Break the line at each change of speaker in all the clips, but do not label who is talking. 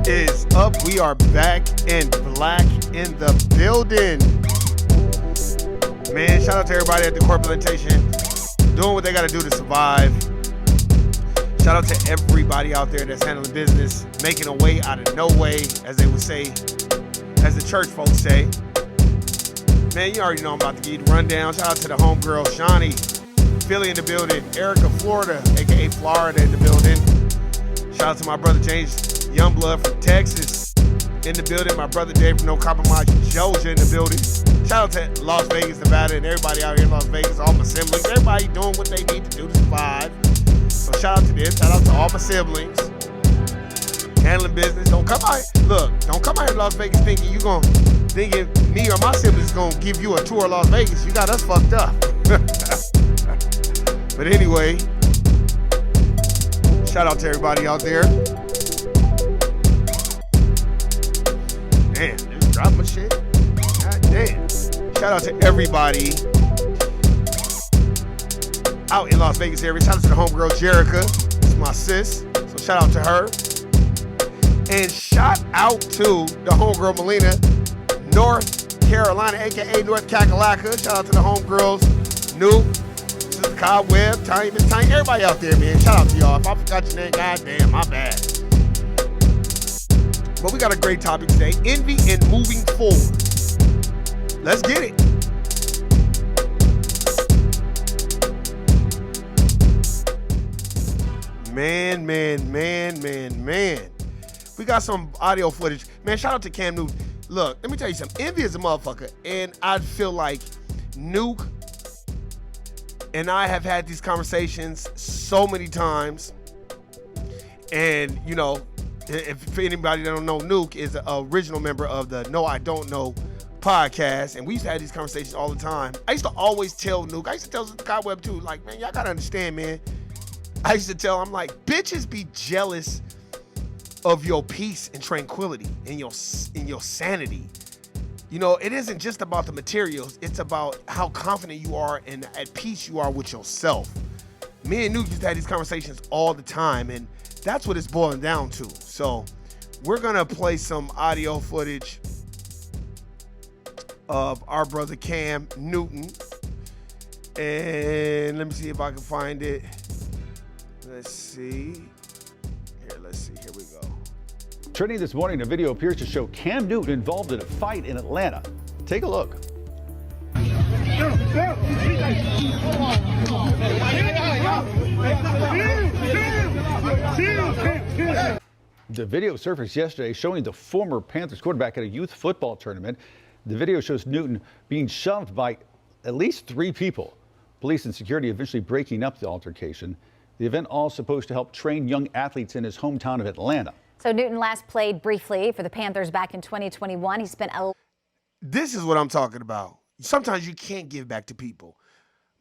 is up? We are back and black in the building. Man, shout out to everybody at the Corporate Plantation doing what they got to do to survive. Shout out to everybody out there that's handling business, making a way out of no way, as they would say, as the church folks say. Man, you already know I'm about to give you the rundown. Shout out to the homegirl, Shawnee, Philly in the building, Erica, Florida, a.k.a. Florida in the building. Shout out to my brother James Youngblood from Texas in the building. My brother Dave from No Compromise, Georgia in the building. Shout out to Las Vegas, Nevada, and everybody out here in Las Vegas, all my siblings, everybody doing what they need to do to survive. So shout out to them. Shout out to all my siblings. Handling business. Don't come out here to Las Vegas thinking me or my siblings gonna give you a tour of Las Vegas. You got us fucked up. But anyway, shout out to everybody out there. Damn, just drop my shit. God damn. Shout out to everybody out in Las Vegas area. Shout out to the homegirl Jerica. It's my sis. So shout out to her. And shout out to the homegirl Melina, North Carolina, aka North Kakalaka. Shout out to the homegirls, New, Sister Cobweb, Tiny, Miss Tiny, everybody out there, man. Shout out to y'all. If I forgot your name, goddamn, my bad. But we got a great topic today. Envy and moving forward. Let's get it. Man. We got some audio footage. Man, shout out to Cam Newton. Look, let me tell you something. Envy is a motherfucker. And I feel like Nuke and I have had these conversations so many times. And, you know, if for anybody that don't know, Nuke is an original member of the No I Don't Know podcast, and we used to have these conversations all the time. I used to always tell Nuke, I used to tell the Cobweb too, like, man, y'all gotta understand, man. I used to tell him, like, bitches be jealous of your peace and tranquility and your sanity. You know, it isn't just about the materials, it's about how confident you are and at peace you are with yourself. Me and Nuke used to have these conversations all the time, and that's what it's boiling down to. So we're gonna play some audio footage of our brother Cam Newton. And let me see if I can find it. Let's see. Here we go.
Trending this morning, a video appears to show Cam Newton involved in a fight in Atlanta. Take a look. The video surfaced yesterday showing the former Panthers quarterback at a youth football tournament. The video shows Newton being shoved by at least 3 people. Police and security eventually breaking up the altercation. The event all supposed to help train young athletes in his hometown of Atlanta.
So Newton last played briefly for the Panthers back in 2021. He spent
This is what I'm talking about. Sometimes you can't give back to people,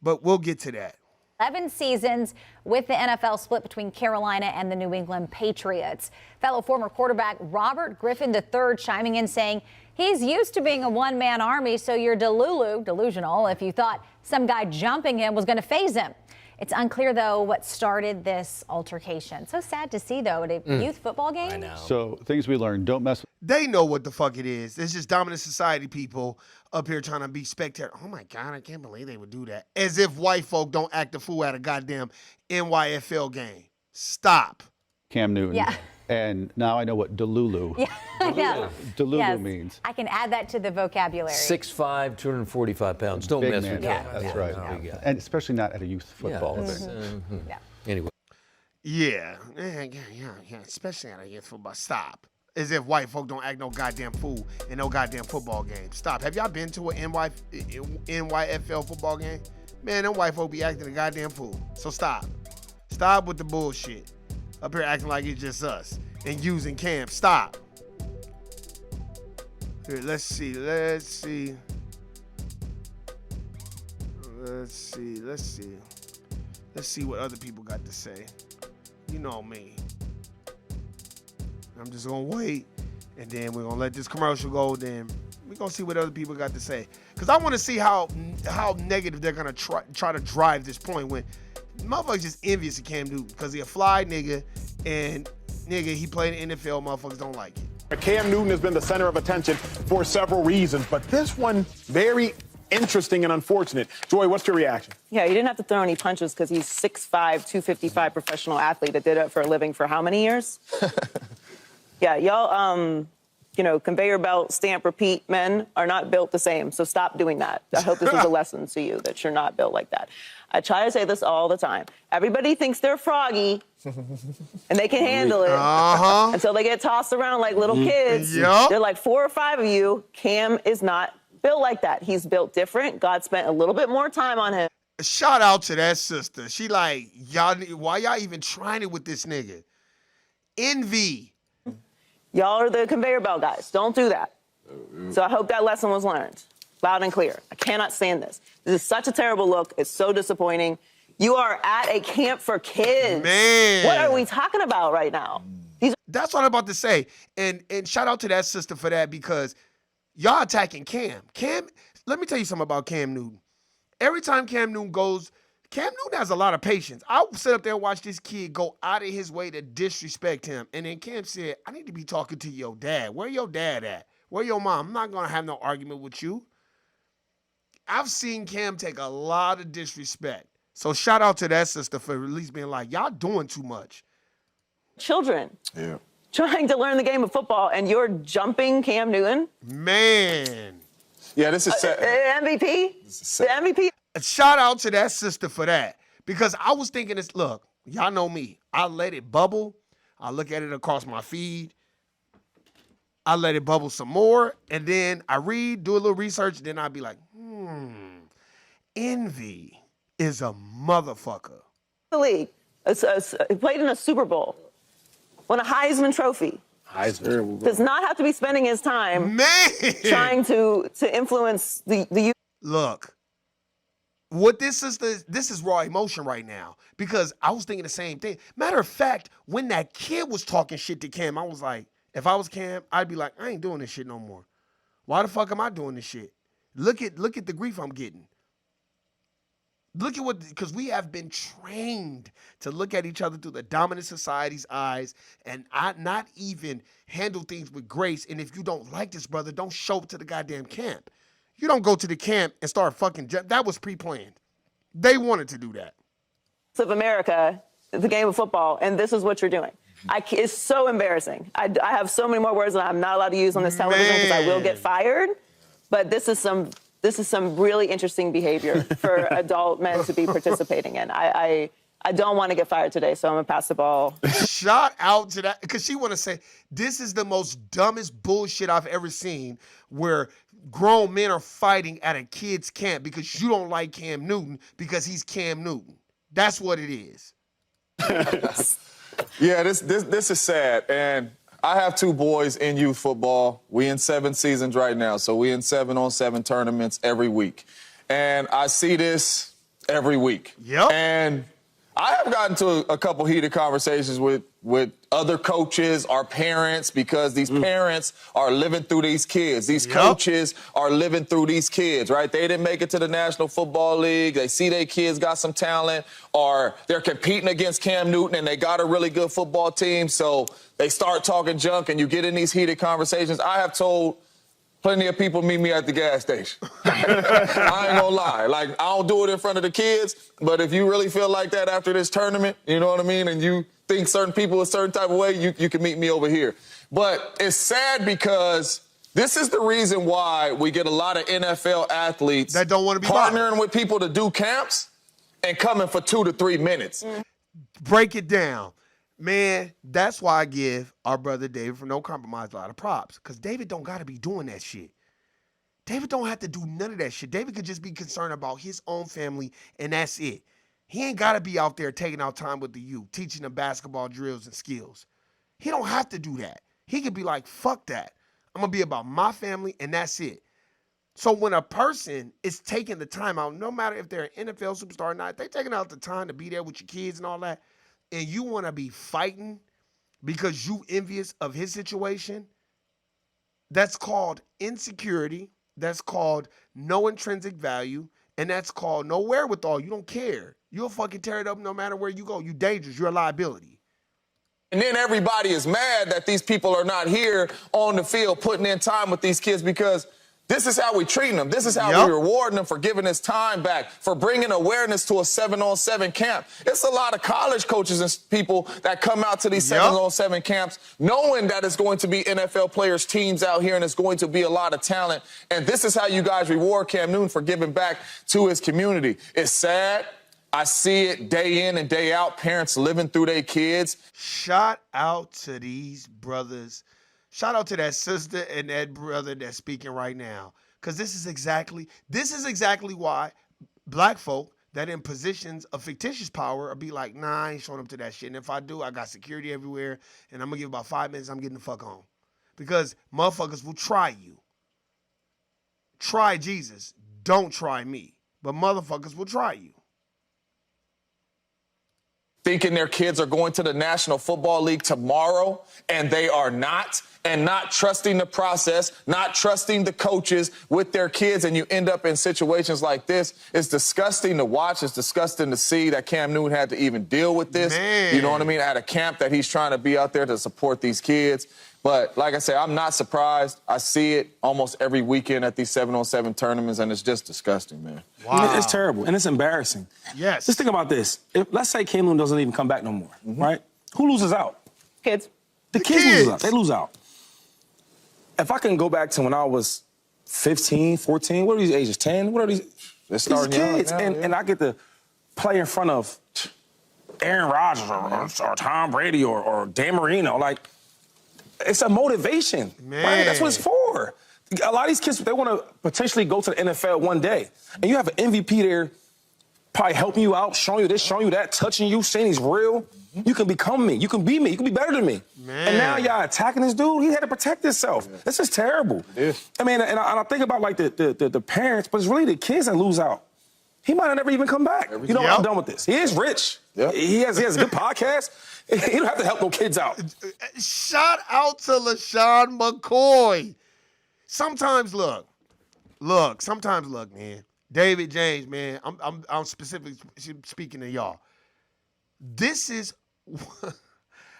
but we'll get to that.
11 seasons with the NFL split between Carolina and the New England Patriots. Fellow former quarterback Robert Griffin III chiming in saying he's used to being a one-man army, so you're delusional if you thought some guy jumping him was going to faze him. It's unclear, though, what started this altercation. So sad to see, though, at a youth football game.
I know.
So things we learned, don't mess with.
They know what the fuck it is. It's just dominant society people up here trying to be spectator. Oh my God, I can't believe they would do that. As if white folk don't act a fool at a goddamn NYFL game. Stop.
Cam Newton.
Yeah.
And now I know what Delulu.
Yeah, I know.
Delulu
Yes.
means.
I can add that to the vocabulary.
6'5", 245 pounds. Don't
Big
mess
man.
with
Yeah.
that.
That's
Yeah,
right.
that's a big guy.
And especially not at a youth football
Yeah,
event.
Yeah.
Anyway.
Yeah, especially at a youth football. Stop. As if white folk don't act no goddamn fool in no goddamn football game. Stop. Have y'all been to an NYFL football game? Man, them white folk be acting a goddamn fool. So stop. Stop with the bullshit. Up here acting like it's just us and using Cam. Stop. Here, let's see what other people got to say. You know me. I'm just gonna wait, and then we're gonna let this commercial go. Then we're gonna see what other people got to say, because I want to see how negative they're gonna try to drive this point when motherfuckers just envious of Cam Newton because he a fly nigga, and nigga, he played in the NFL, motherfuckers don't like it.
Cam Newton has been the center of attention for several reasons, but this one, very interesting and unfortunate. Joy, what's your reaction?
Yeah, he didn't have to throw any punches because he's 6'5", 255 professional athlete that did it for a living for how many years? Yeah, y'all, conveyor belt, stamp, repeat men are not built the same, so stop doing that. I hope this is a lesson to you that you're not built like that. I try to say this all the time. Everybody thinks they're froggy and they can handle it until they get tossed around like little kids.
Yep.
They're like 4 or 5 of you. Cam is not built like that. He's built different. God spent a little bit more time on him.
Shout out to that sister. She like, y'all, why y'all even trying it with this nigga? Envy.
Y'all are the conveyor belt guys. Don't do that. So I hope that lesson was learned. Loud and clear. I cannot stand this. This is such a terrible look. It's so disappointing. You are at a camp for kids.
Man.
What are we talking about right now?
That's what I'm about to say. And shout out to that sister for that because y'all attacking Cam. Cam, let me tell you something about Cam Newton. Every time Cam Newton goes, Cam Newton has a lot of patience. I'll sit up there and watch this kid go out of his way to disrespect him. And then Cam said, I need to be talking to your dad. Where your dad at? Where your mom? I'm not going to have no argument with you. I've seen Cam take a lot of disrespect. So shout out to that sister for at least being like, y'all doing too much.
Children trying to learn the game of football, and you're jumping Cam Newton?
Man.
Yeah, this is sad.
MVP? The MVP?
Shout out to that sister for that. Because I was thinking this, look, y'all know me. I let it bubble. I look at it across my feed. I let it bubble some more. And then I read, do a little research. Then I'd be like, envy is a motherfucker.
The league. He played in a Super Bowl. Won a Heisman Trophy. Does not have to be spending his time trying to influence the youth.
Look, what this is raw emotion right now because I was thinking the same thing. Matter of fact, when that kid was talking shit to Cam, I was like, if I was Cam, I'd be like, I ain't doing this shit no more. Why the fuck am I doing this shit? Look at the grief I'm getting. Look at because we have been trained to look at each other through the dominant society's eyes and not even handle things with grace. And if you don't like this, brother, don't show up to the goddamn camp. You don't go to the camp and start fucking. That was pre-planned. They wanted to do that.
Of America, the game of football, and this is what you're doing. It's so embarrassing. I have so many more words that I'm not allowed to use on this television because I will get fired. But this is some really interesting behavior for adult men to be participating in. I don't want to get fired today, so I'm going to pass the ball.
Shout out to that, because she want to say, this is the most dumbest bullshit I've ever seen where grown men are fighting at a kid's camp because you don't like Cam Newton because he's Cam Newton. That's what it is.
Yeah, this is sad. And I have 2 boys in youth football. We in 7 seasons right now, so we in 7-on-7 tournaments every week. And I see this every week.
Yep.
And I have gotten to a couple heated conversations with other coaches, our parents, because these parents are living through these kids. These coaches are living through these kids, right? They didn't make it to the National Football League. They see their kids got some talent, or they're competing against Cam Newton and they got a really good football team. So they start talking junk and you get in these heated conversations. I have told plenty of people meet me at the gas station. I ain't gonna lie. Like, I don't do it in front of the kids, but if you really feel like that after this tournament, you know what I mean, and you think certain people a certain type of way, you can meet me over here. But it's sad because this is the reason why we get a lot of NFL athletes
that don't want to be
partnering with people to do camps and coming for 2 to 3 minutes.
Break it down. Man, that's why I give our brother David from No Compromise a lot of props. Because David don't got to be doing that shit. David don't have to do none of that shit. David could just be concerned about his own family, and that's it. He ain't got to be out there taking out time with the youth, teaching them basketball drills and skills. He don't have to do that. He could be like, fuck that. I'm going to be about my family, and that's it. So when a person is taking the time out, no matter if they're an NFL superstar or not, they're taking out the time to be there with your kids and all that, and you want to be fighting because you envious of his situation, that's called insecurity, that's called no intrinsic value, and that's called no wherewithal. You don't care. You'll fucking tear it up no matter where you go. You dangerous. You're a liability.
And then everybody is mad that these people are not here on the field putting in time with these kids because this is how we treat them. This is how we reward them for giving his time back, for bringing awareness to a 7-on-7 camp. It's a lot of college coaches and people that come out to these 7-on-7 camps knowing that it's going to be NFL players, teams out here, and it's going to be a lot of talent. And this is how you guys reward Cam Newton for giving back to his community. It's sad. I see it day in and day out, parents living through their kids.
Shout out to these brothers. Shout out to that sister and that brother that's speaking right now. Because this is exactly why black folk that in positions of fictitious power will be like, nah, I ain't showing up to that shit. And if I do, I got security everywhere, and I'm going to give about 5 minutes, I'm getting the fuck home. Because motherfuckers will try you. Try Jesus. Don't try me. But motherfuckers will try you.
Thinking their kids are going to the National Football League tomorrow, and they are not, and not trusting the process, not trusting the coaches with their kids, and you end up in situations like this. It's disgusting to watch. It's disgusting to see that Cam Newton had to even deal with this.
Man.
You know what I mean? At a camp that he's trying to be out there to support these kids. But like I say, I'm not surprised. I see it almost every weekend at these 7-on-7 tournaments, and it's just disgusting, man.
Wow.
It's terrible, and it's embarrassing.
Yes.
Just think about this. Let's say Cam Newton doesn't even come back no more, right? Who loses out?
Kids.
The kids lose out. They lose out. If I can go back to when I was 15, 14, what are these ages? 10? What are these?
They're starting young
kids.
now,
And I get to play in front of Aaron Rodgers or Tom Brady or Dan Marino. Like, it's a motivation, right? That's what it's for. A lot of these kids, they want to potentially go to the NFL one day. And you have an MVP there probably helping you out, showing you this, showing you that, touching you, saying he's real. You can become me. You can be me. You can be better than me.
Man.
And now y'all attacking this dude. He had to protect himself. This is terrible.
It is.
I mean, and I think about, like, the parents, but it's really the kids that lose out. He might have never even come back. You know, I'm done with this. He is rich.
Yep.
He has a good podcast. He don't have to help no kids out.
Shout out to LaShawn McCoy. Sometimes look, man. David James, man. I'm specifically speaking to y'all. This is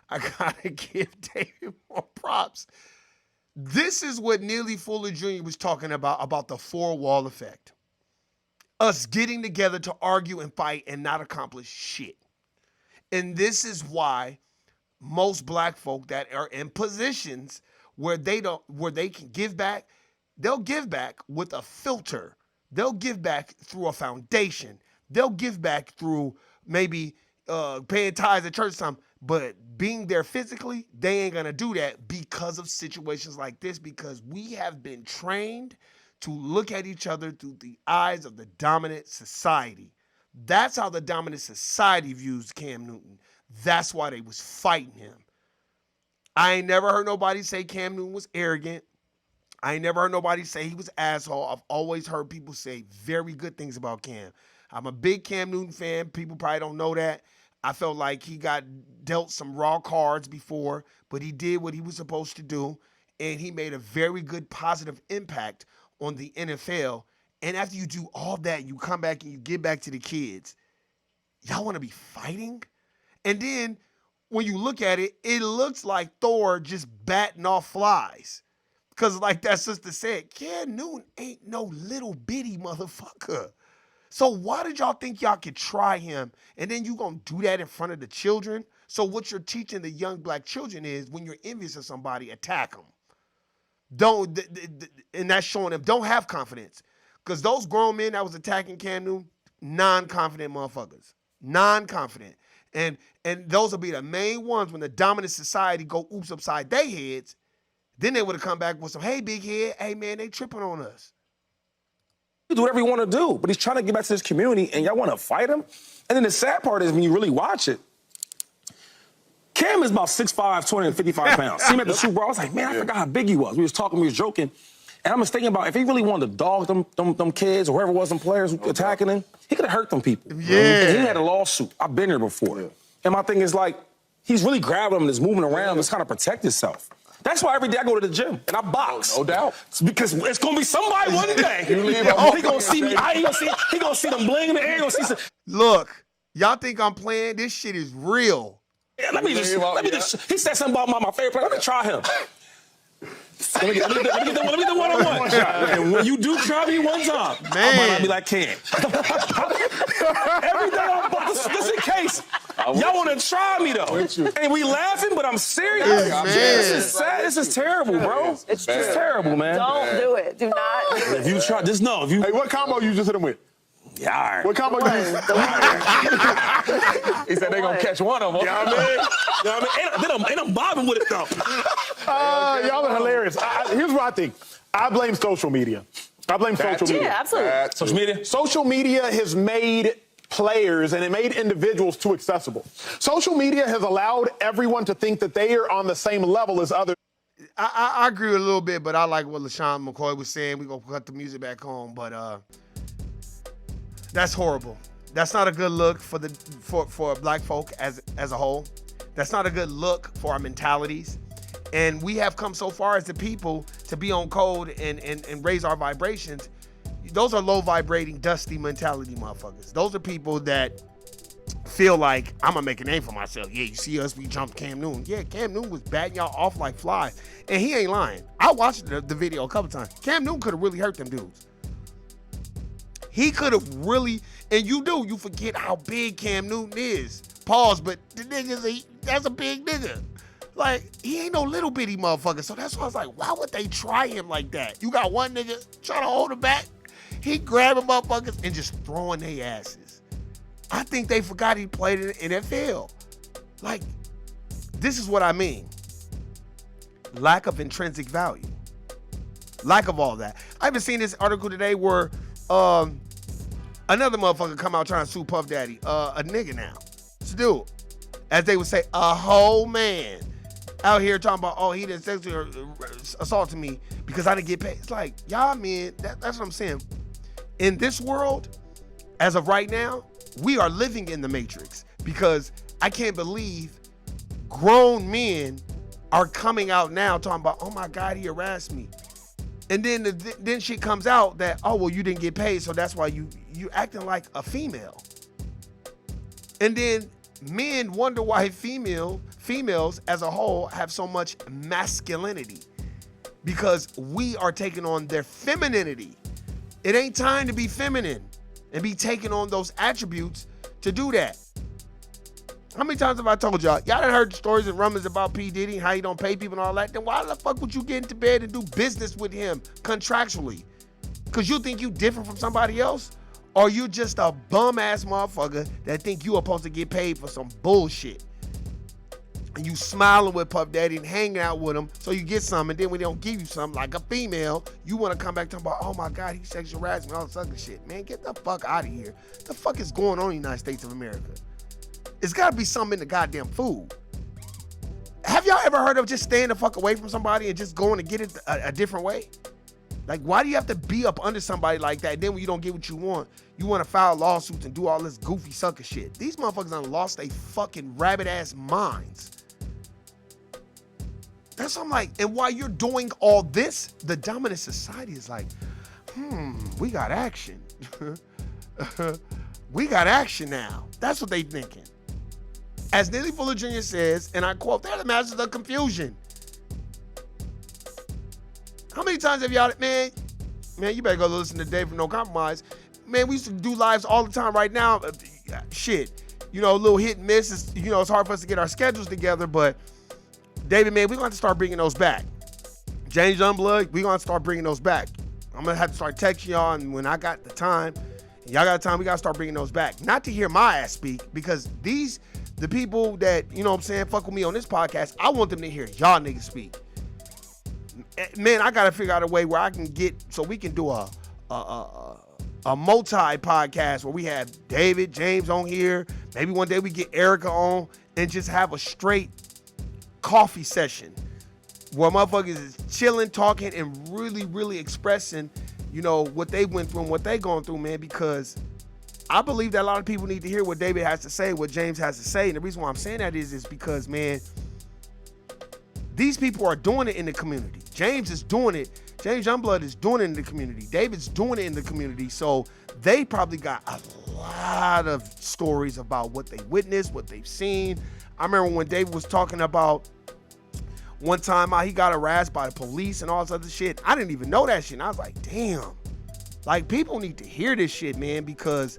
I gotta give David more props. This is what Neely Fuller Jr. was talking about the four-wall effect. Us getting together to argue and fight and not accomplish shit. And this is why most black folk that are in positions where they can give back, they'll give back with a filter. They'll give back through a foundation. They'll give back through maybe paying tithes at church or something. But being there physically, they ain't gonna do that because of situations like this, because we have been trained to look at each other through the eyes of the dominant society. That's how the dominant society views Cam Newton. That's why they was fighting him. I ain't never heard nobody say Cam Newton was arrogant. I ain't never heard nobody say he was an asshole. I've always heard people say very good things about Cam. I'm a big Cam Newton fan. People probably don't know that. I felt like he got dealt some raw cards before, but he did what he was supposed to do, and he made a very good positive impact on the NFL. And after you do all that, you come back and you get back to the kids. Y'all want to be fighting? And then when you look at it, it looks like Thor just batting off flies. Because like that sister said, Cam Newton ain't no little bitty motherfucker. So why did y'all think y'all could try him? And then you gonna do that in front of the children? So what you're teaching the young black children is when you're envious of somebody, attack them. And that's showing them don't have confidence. Because those grown men that was attacking Cam Newton, non-confident motherfuckers. Non-confident. And those will be the main ones when the dominant society go oops upside their heads. Then they would have come back with some, hey, big head, hey, man, they tripping on us.
He do whatever he want to do, but he's trying to get back to this community, and y'all want to fight him? And then the sad part is when you really watch it, Cam is about 6'5", 255 pounds. See him at the Super Bowl, I was like, man, I forgot how big he was. We was talking, we was joking. And I was thinking about if he really wanted to dog them kids or whoever it was, them players attacking him, he could have hurt them people.
Yeah.
And he had a lawsuit. I've been here before. Yeah. And my thing is like, he's really grabbing them and is moving around just kind of protect himself. That's why every day I go to the gym and I box.
No doubt.
It's because it's gonna be somebody one day. He gonna see me. He gonna see them bling in the air. He gonna see some.
Look, y'all think I'm playing? This shit is real.
Yeah, let me just. He said something about my favorite player. Let me try him. Let me get the one-on-one shot. And when you do try me one time, I might not be like Cam. Every day I'm just in case. Y'all want to try me, though. And we laughing, but I'm serious. This is sad. This is terrible, bro.
It's true.
It's terrible, man.
Don't do it. Do not do it.
If you try, just know. If you,
Hey, what combo you just hit him with?
yeah, all right.
What combo you just
He said they're going to catch one of them.
You know what I mean? And I'm bobbing with it, though.
Y'all are hilarious. Here's what I think. I blame social media.
Yeah, absolutely.
Social media?
Social media has made players and it made individuals too accessible. Social media has allowed everyone to think that they are on the same level as others.
I agree with a little bit, but I like what LaShawn McCoy was saying. We're going to cut the music back home, but that's horrible. That's not a good look for black folk as a whole. That's not a good look for our mentalities. And we have come so far as the people to be on code and raise our vibrations. Those are low vibrating, dusty mentality motherfuckers. Those are people that feel like, I'm gonna make a name for myself. Yeah, you see us, we jumped Cam Newton. Yeah, Cam Newton was batting y'all off like flies. And he ain't lying. I watched the video a couple times. Cam Newton could have really hurt them dudes. He could have really, and you forget how big Cam Newton is. Pause, but the nigga's that's a big nigga. Like, he ain't no little bitty motherfucker. So that's why I was like, why would they try him like that? You got one nigga trying to hold him back. He grabbing motherfuckers and just throwing their asses. I think they forgot he played in the NFL. Like, this is what I mean. Lack of intrinsic value. Lack of all that. I haven't seen this article today where another motherfucker come out trying to sue Puff Daddy. A nigga now. This dude, as they would say, a whole man out here talking about, oh, he didn't sexually assault me because I didn't get paid. It's like, y'all men, that's what I'm saying. In this world, as of right now, we are living in the Matrix because I can't believe grown men are coming out now talking about, oh my God, he harassed me. And then shit comes out that, oh, well, you didn't get paid, so that's why you acting like a female. And then men wonder why females as a whole have so much masculinity because we are taking on their femininity. It ain't time to be feminine and be taking on those attributes to do that. How many times have I told y'all done heard the stories and rumors about P. Diddy and how he don't pay people and all that? Then why the fuck would you get into bed and do business with him contractually? Because you think you different from somebody else? Or you just a bum-ass motherfucker that think you are supposed to get paid for some bullshit? And you smiling with Puff Daddy and hanging out with him so you get some, and then when they don't give you something, like a female, you want to come back talking about, oh my God, he sexual harassed me, all this other shit. Man, get the fuck out of here. The fuck is going on in the United States of America? It's got to be something in the goddamn food. Have y'all ever heard of just staying the fuck away from somebody and just going to get it a different way? Like, why do you have to be up under somebody like that? And then when you don't get what you want to file lawsuits and do all this goofy sucker shit. These motherfuckers done lost their fucking rabbit ass minds. That's what I'm like. And while you're doing all this, the dominant society is like, we got action. We got action now. That's what they thinking. As Neely Fuller Jr. says, and I quote, they're the masters of confusion. How many times have y'all, man, you better go listen to Dave from No Compromise. Man, we used to do lives all the time. Right now, shit, a little hit and miss. It's hard for us to get our schedules together, but David, man, we're going to have to start bringing those back. James Youngblood, we're going to have to start bringing those back. I'm going to have to start texting y'all, and when I got the time, y'all got the time, we got to start bringing those back. Not to hear my ass speak, because the people that, fuck with me on this podcast, I want them to hear y'all niggas speak. Man, I got to figure out a way where I can so we can do a multi-podcast where we have David, James on here. Maybe one day we get Erica on and just have a straight coffee session where motherfuckers is chilling, talking, and really, really expressing, what they went through and what they going through, man, because I believe that a lot of people need to hear what David has to say, what James has to say. And the reason why I'm saying that is because, man, these people are doing it in the community. James is doing it. James Youngblood is doing it in the community. David's doing it in the community. So they probably got a lot of stories about what they witnessed, what they've seen. I remember when David was talking about one time how he got harassed by the police and all this other shit. I didn't even know that shit. And I was like, damn. Like, people need to hear this shit, man, because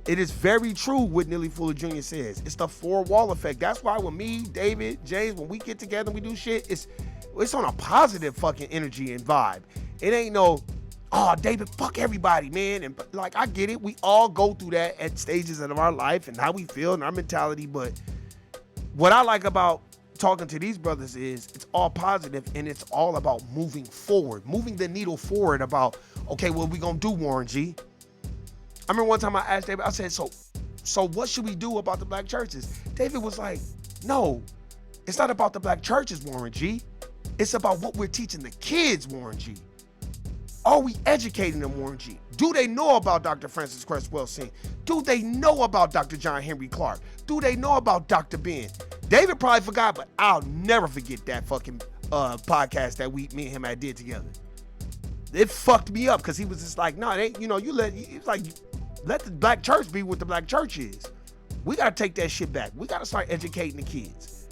it is very true what Neely Fuller Jr. says. It's the four-wall effect. That's why when me, David, James, when we get together and we do shit, it's on a positive fucking energy and vibe. It ain't no, oh, David, fuck everybody, man. And like, I get it. We all go through that at stages of our life and how we feel and our mentality. But what I like about talking to these brothers is it's all positive and it's all about moving forward, moving the needle forward about, okay, what we gonna do, Warren G? I remember one time I asked David, I said, so what should we do about the black churches? David was like, no, it's not about the black churches, Warren G. It's about what we're teaching the kids, Warren G. Are we educating them, Warren G? Do they know about Dr. Francis Cresswell Singh? Do they know about Dr. John Henry Clark? Do they know about Dr. Ben? David probably forgot, but I'll never forget that fucking podcast that me and him had did together. It fucked me up because he was just like, no, it ain't, let the black church be what the black church is. We got to take that shit back. We got to start educating the kids.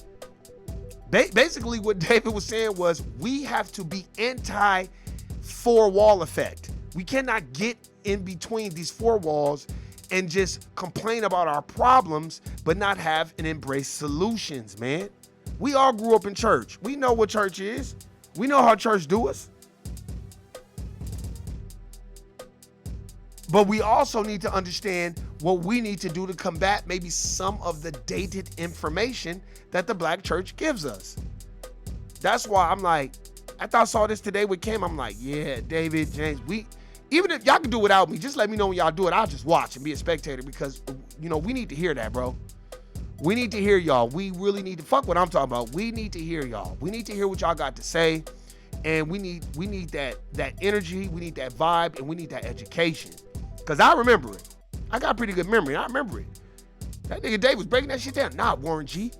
Basically, what David was saying was we have to be anti four-wall effect. We cannot get in between these four walls and just complain about our problems, but not have and embrace solutions, man. We all grew up in church. We know what church is. We know how church do us. But we also need to understand what we need to do to combat maybe some of the dated information that the black church gives us. That's why I'm like, after I saw this today with Kim, I'm like, yeah, David, James, even if y'all can do without me, just let me know when y'all do it. I'll just watch and be a spectator because, we need to hear that, bro. We need to hear y'all. We really need to fuck what I'm talking about. We need to hear y'all. We need to hear what y'all got to say. And we need that energy. We need that vibe and we need that education. Because I remember it. I got a pretty good memory. I remember it. That nigga Dave was breaking that shit down. Nah, Warren G.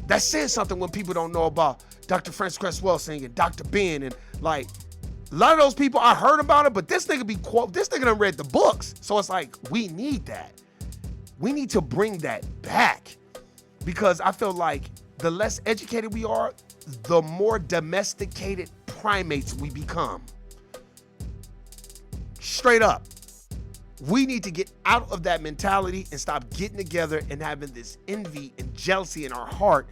That says something when people don't know about Dr. Francis Cresswell Singh and Dr. Ben and like a lot of those people, I heard about it, but this nigga done read the books. So it's like, we need that. We need to bring that back because I feel like the less educated we are, the more domesticated primates we become. Straight up. We need to get out of that mentality and stop getting together and having this envy and jealousy in our heart.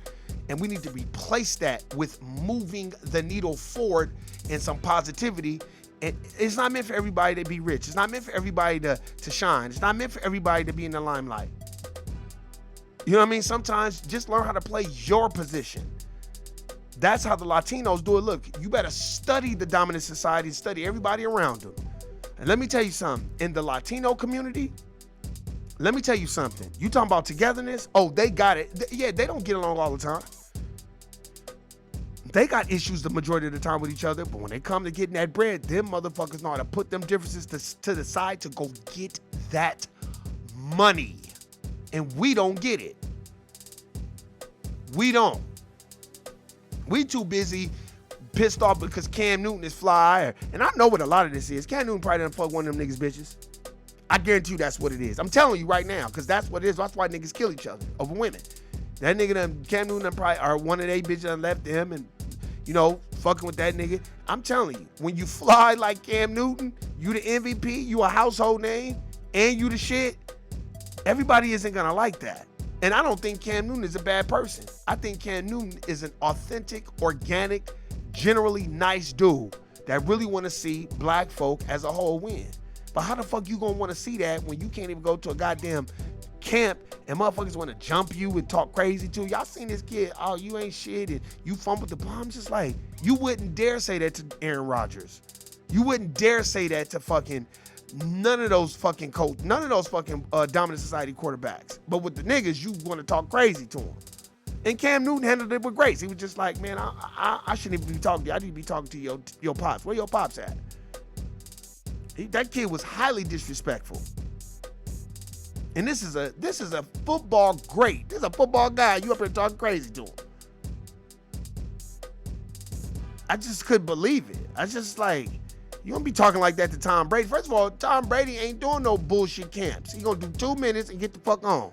And we need to replace that with moving the needle forward and some positivity. And it's not meant for everybody to be rich. It's not meant for everybody to shine. It's not meant for everybody to be in the limelight. You know what I mean? Sometimes just learn how to play your position. That's how the Latinos do it. Look, you better study the dominant society, study everybody around them. And let me tell you something. In the Latino community, let me tell you something. You talking about togetherness? Oh, they got it. Yeah, they don't get along all the time. They got issues the majority of the time with each other, but when they come to getting that bread, them motherfuckers know how to put them differences to the side to go get that money. And we don't get it. We don't. We too busy pissed off because Cam Newton is fly. And I know what a lot of this is. Cam Newton probably done fuck one of them niggas bitches. I guarantee you that's what it is. I'm telling you right now, because that's what it is. That's why niggas kill each other over women. That nigga done, Cam Newton done probably, or one of they bitches done left him and, fucking with that nigga. I'm telling you, when you fly like Cam Newton, you the MVP, you a household name, and you the shit, everybody isn't gonna like that. And I don't think Cam Newton is a bad person. I think Cam Newton is an authentic, organic, generally nice dude that really want to see black folk as a whole win. But how the fuck you gonna want to see that when you can't even go to a goddamn camp and motherfuckers want to jump you and talk crazy to you? Y'all seen this kid, oh, you ain't shit and you fumbled the ball. I'm just like, you wouldn't dare say that to Aaron Rodgers. You wouldn't dare say that to fucking none of those fucking dominant society quarterbacks. But with the niggas, you want to talk crazy to them. And Cam Newton handled it with grace. He was just like, man, I shouldn't even be talking to you. I need to be talking to your pops. Where your pops at? That kid was highly disrespectful. And this is a football great. This is a football guy. You up here talking crazy to him. I just couldn't believe it. I just like, You don't be talking like that to Tom Brady. First of all, Tom Brady ain't doing no bullshit camps. He gonna do 2 minutes and get the fuck on.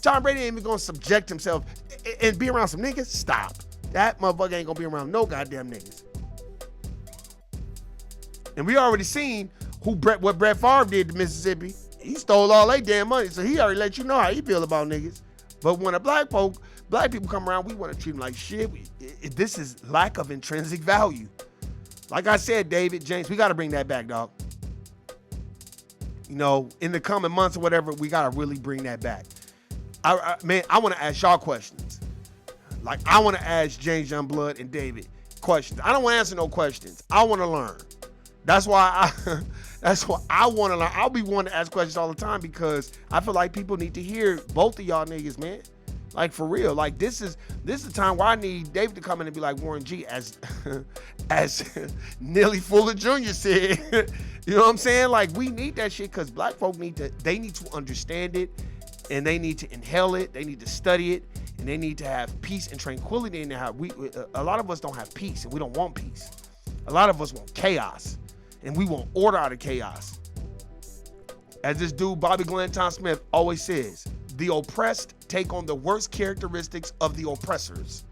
Tom Brady ain't even gonna subject himself and be around some niggas. Stop. That motherfucker ain't gonna be around no goddamn niggas. And we already seen what Brett Favre did to Mississippi. He stole all their damn money, so he already let you know how he feel about niggas. But when black people come around, we want to treat them like shit. This is lack of intrinsic value. Like I said, David, James, we got to bring that back, dog. You know, in the coming months or whatever, we got to really bring that back. Man, I want to ask y'all questions. Like, I want to ask James Youngblood and David questions. I don't want to answer no questions. I want to learn. That's why I want to learn. I'll be wanting to ask questions all the time because I feel like people need to hear both of y'all niggas, man. Like, for real. Like, this is the time where I need David to come in and be like Warren G, as Neely Fuller Jr. said. You know what I'm saying? Like, we need that shit because black folk need to understand it, and they need to inhale it, they need to study it, and they need to have peace and tranquility in their heart. A lot of us don't have peace, and we don't want peace. A lot of us want chaos, and we want order out of chaos. As this dude, Bobby Glenn Tom Smith, always says, the oppressed take on the worst characteristics of the oppressors.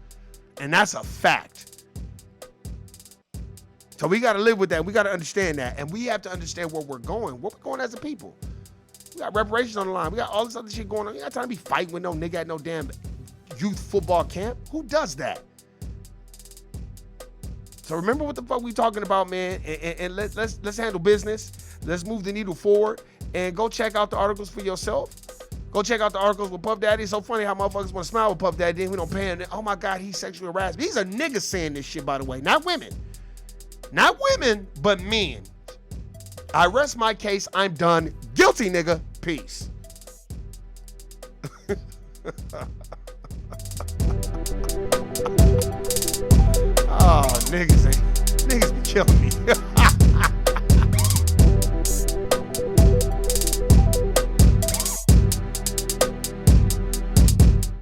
And that's a fact. So we got to live with that. We got to understand that. And we have to understand where we're going as a people. We got reparations on the line. We got all this other shit going on. You got time to be fighting with no nigga at no damn youth football camp. Who does that? So remember what the fuck we talking about, man. And let's handle business. Let's move the needle forward. And go check out the articles for yourself. Go check out the articles with Puff Daddy. It's so funny how motherfuckers want to smile with Puff Daddy. Then we don't pay him. Oh my God, he's sexually harassed. These are niggas saying this shit, by the way. Not women. Not women, but men. I rest my case. I'm done. Guilty, nigga. Peace. Oh, niggas be killing me.